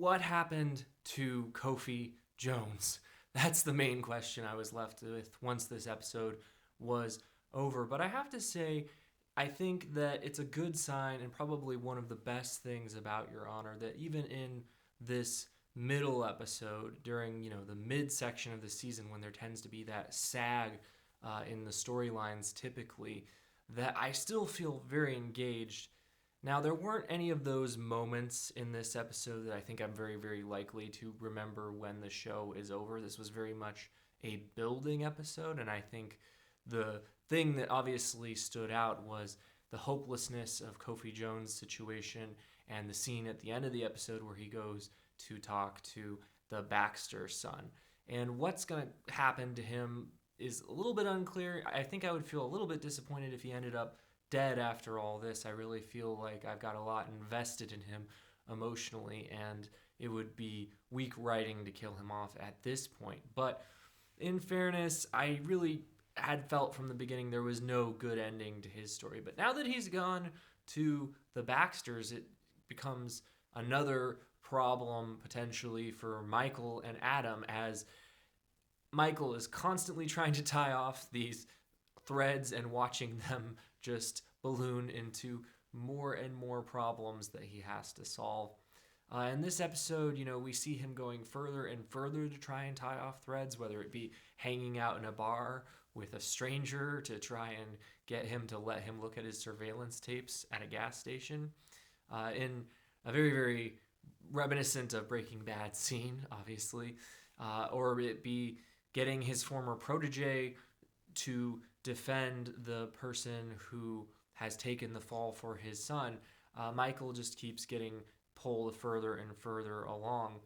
what happened to Kofi Jones? That's the main question I was left with once this episode was over. But I have to say, I think that it's a good sign and probably one of the best things about Your Honor that even in this middle episode during the midsection of the season when there tends to be that sag in the storylines typically, that I still feel very engaged. Now, there weren't any of those moments in this episode that I think I'm very, very likely to remember when the show is over. This was very much a building episode, and I think the thing that obviously stood out was the hopelessness of Kofi Jones' situation and the scene at the end of the episode where he goes to talk to the Baxter son. And what's going to happen to him is a little bit unclear. I think I would feel a little bit disappointed if he ended up dead after all this. I really feel like I've got a lot invested in him emotionally, and it would be weak writing to kill him off at this point. But in fairness, I really had felt from the beginning there was no good ending to his story. But now that he's gone to the Baxters, it becomes another problem potentially for Michael and Adam, as Michael is constantly trying to tie off these threads and watching them just balloon into more and more problems that he has to solve. In this episode, we see him going further and further to try and tie off threads, whether it be hanging out in a bar with a stranger to try and get him to let him look at his surveillance tapes at a gas station. In a very, very reminiscent of Breaking Bad scene, obviously. Or it be getting his former protege to defend the person who has taken the fall for his son. Michael just keeps getting pulled further and further along.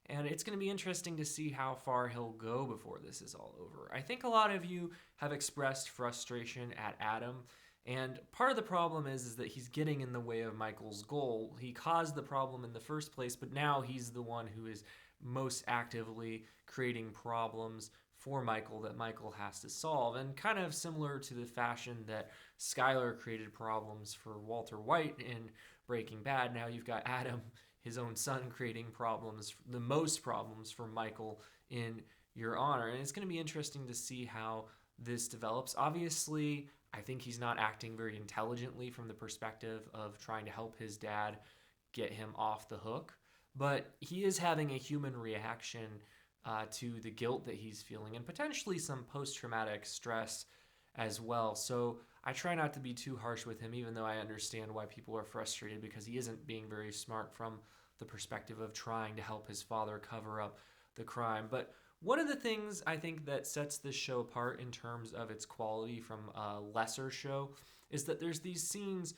And it's going to be interesting to see how far he'll go before this is all over. I think a lot of you have expressed frustration at Adam. And part of the problem is that he's getting in the way of Michael's goal. He caused the problem in the first place, but now he's the one who is most actively creating problems for Michael that Michael has to solve. And kind of similar to the fashion that Skyler created problems for Walter White in Breaking Bad, now you've got Adam, his own son, creating problems, the most problems for Michael in Your Honor. And it's going to be interesting to see how this develops. Obviously, I think he's not acting very intelligently from the perspective of trying to help his dad get him off the hook. But he is having a human reaction to the guilt that he's feeling and potentially some post-traumatic stress as well. So I try not to be too harsh with him, even though I understand why people are frustrated, because he isn't being very smart from the perspective of trying to help his father cover up the crime. But one of the things I think that sets this show apart in terms of its quality from a lesser show is that there's these scenes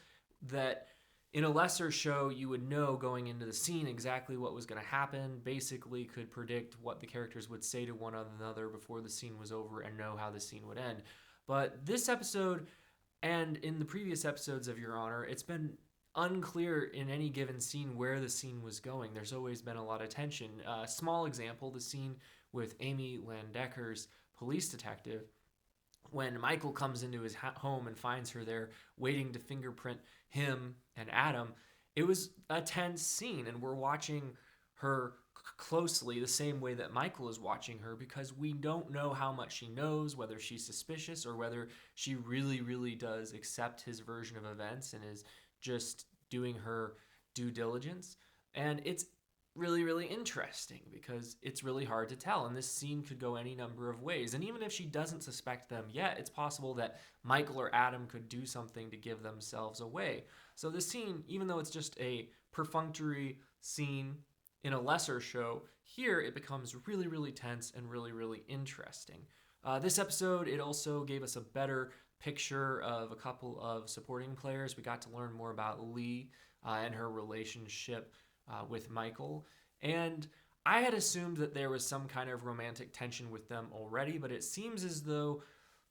that in a lesser show you would know going into the scene exactly what was going to happen, basically could predict what the characters would say to one another before the scene was over and know how the scene would end. But this episode and in the previous episodes of Your Honor, it's been unclear in any given scene where the scene was going. There's always been a lot of tension. Small example, the scene with Amy Landecker's police detective, when Michael comes into his home and finds her there waiting to fingerprint him and Adam, it was a tense scene, and we're watching her closely the same way that Michael is watching her, because we don't know how much she knows, whether she's suspicious or whether she really, really does accept his version of events and is just doing her due diligence. And it's really, really interesting because it's really hard to tell, and this scene could go any number of ways. And even if she doesn't suspect them yet, it's possible that Michael or Adam could do something to give themselves away. So this scene, even though it's just a perfunctory scene in a lesser show, here it becomes really, really tense and really, really interesting. This episode, it also gave us a better picture of a couple of supporting players. We got to learn more about Lee and her relationship with Michael. And I had assumed that there was some kind of romantic tension with them already, but it seems as though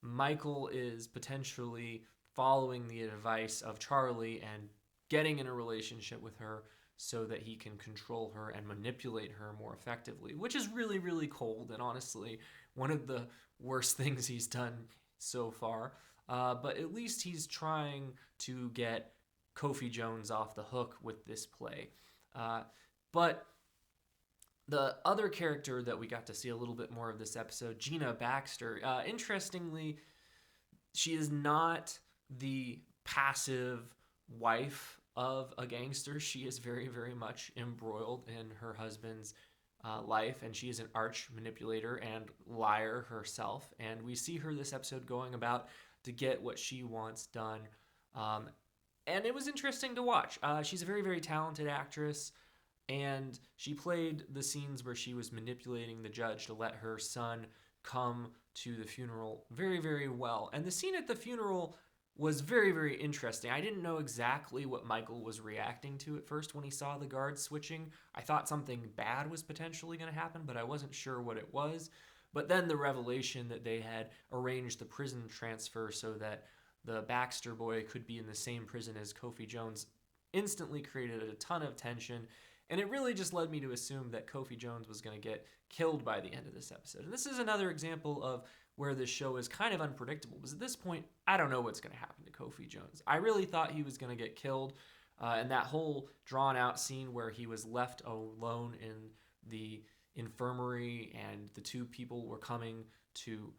Michael is potentially following the advice of Charlie and getting in a relationship with her so that he can control her and manipulate her more effectively, which is really, really cold and honestly one of the worst things he's done so far. But at least he's trying to get Kofi Jones off the hook with this play. But The other character that we got to see a little bit more of this episode, Gina Baxter, interestingly, she is not the passive wife of a gangster. She is very, very much embroiled in her husband's life, and she is an arch manipulator and liar herself. And we see her this episode going about to get what she wants done. And it was interesting to watch. She's a very, very talented actress, and she played the scenes where she was manipulating the judge to let her son come to the funeral very, very well. And the scene at the funeral was very, very interesting. I didn't know exactly what Michael was reacting to at first when he saw the guards switching. I thought something bad was potentially going to happen, but I wasn't sure what it was. But then the revelation that they had arranged the prison transfer so that the Baxter boy could be in the same prison as Kofi Jones instantly created a ton of tension. And it really just led me to assume that Kofi Jones was going to get killed by the end of this episode. And this is another example of where this show is kind of unpredictable. Because at this point, I don't know what's going to happen to Kofi Jones. I really thought he was going to get killed. And that whole drawn-out scene where he was left alone in the infirmary and the two people were coming to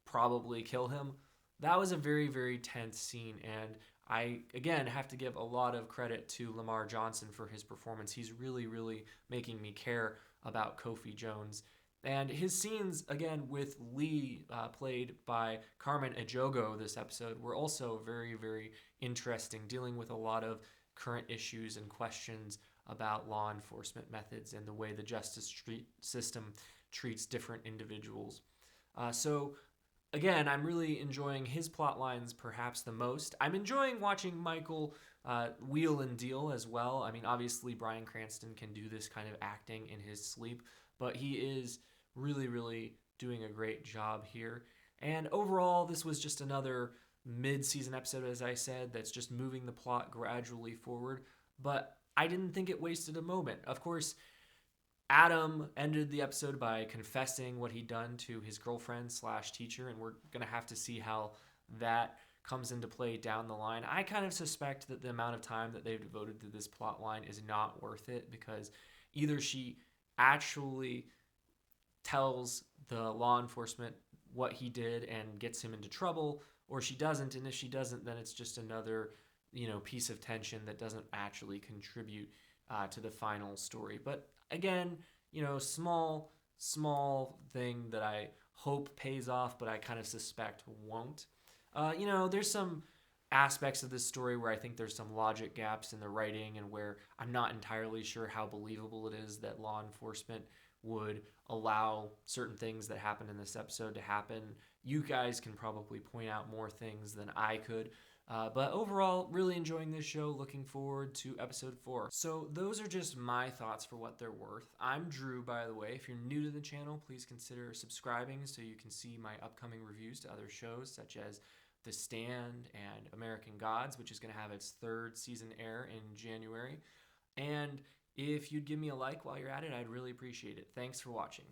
probably kill him, that was a very, very tense scene. And I, again, have to give a lot of credit to Lamar Johnson for his performance. He's really, really making me care about Kofi Jones. And his scenes, again, with Lee, played by Carmen Ejogo this episode, were also very, very interesting, dealing with a lot of current issues and questions about law enforcement methods and the way the justice system treats different individuals. So again, I'm really enjoying his plot lines perhaps the most. I'm enjoying watching Michael wheel and deal as well. I mean, obviously, Bryan Cranston can do this kind of acting in his sleep, but he is really, really doing a great job here. And overall, this was just another mid-season episode, as I said, that's just moving the plot gradually forward. But I didn't think it wasted a moment. Of course, Adam ended the episode by confessing what he'd done to his girlfriend / teacher, and we're going to have to see how that comes into play down the line. I kind of suspect that the amount of time that they've devoted to this plot line is not worth it, because either she actually tells the law enforcement what he did and gets him into trouble, or she doesn't, and if she doesn't, then it's just another, piece of tension that doesn't actually contribute to the final story. But again, small thing that I hope pays off, but I kind of suspect won't. There's some aspects of this story where I think there's some logic gaps in the writing, and where I'm not entirely sure how believable it is that law enforcement would allow certain things that happened in this episode to happen. You guys can probably point out more things than I could. But overall, really enjoying this show. Looking forward to episode 4. So those are just my thoughts for what they're worth. I'm Drew, by the way. If you're new to the channel, please consider subscribing so you can see my upcoming reviews to other shows such as The Stand and American Gods, which is going to have its 3rd season air in January. And if you'd give me a like while you're at it, I'd really appreciate it. Thanks for watching.